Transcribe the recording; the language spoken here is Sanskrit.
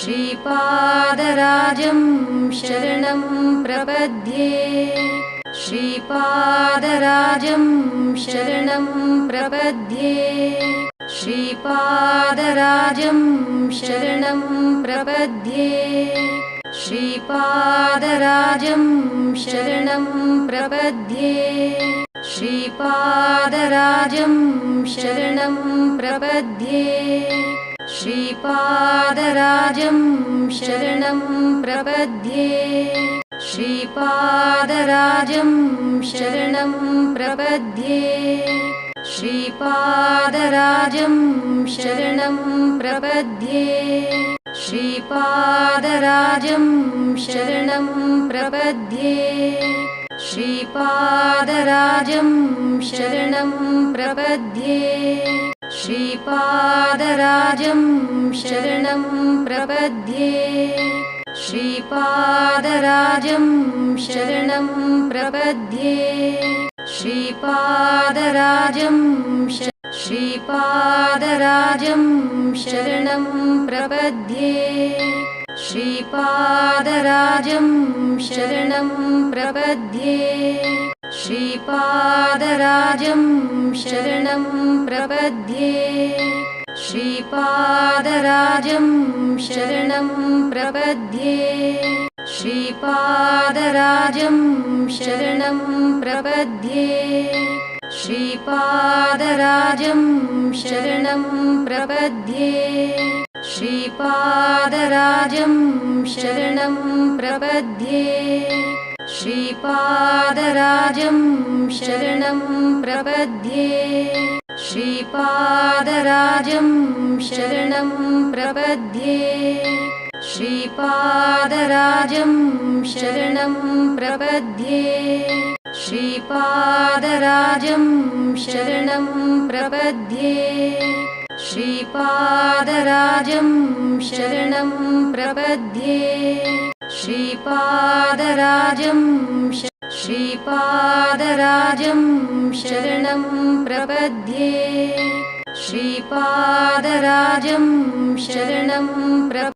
श्रीपादराजं शरणं प्रपद्ये श्रीपादराजं शरणं प्रपद्ये श्रीपादराजं शरणं प्रपद्ये श्रीपादराजं शरणं प्रपद्ये श्रीपादराजं शरणं प्रपद्ये श्रीपादराजं शरणं प्रपद्ये श्रीपादराजं शरणं प्रपद्ये श्रीपादराजं शरणं प्रपद्ये श्रीपादराजं शरणं प्रपद्ये श्रीपादराजं शरणं प्रपद्ये श्रीपादराजं शरणं प्रपद्ये श्रीपादराजं शरणं प्रपद्ये श्रीपादराजं श्रीपादराजं शरणं प्रपद्ये श्रीपादराजं शरणं प्रपद्ये श्रीपादराजं शरणं प्रपद्ये श्रीपादराजं शरणं प्रपद्ये श्रीपादराजं शरणं प्रपद्ये श्रीपादराजं शरणं प्रपद्ये श्रीपादराजं शरणं प्रपद्ये श्रीपादराजं शरणं प्रपद्ये श्रीपादराजं शरणं प्रपद्ये श्रीपादराजं शरणं प्रपद्ये श्रीपादराजं शरणं प्रपद्ये श्रीपादराजं शरणं प्रपद्ये श्रीपादराजं श्रीपादराजं शरणं प्रपद्ये श्रीपादराजं शरणं प्रपद्ये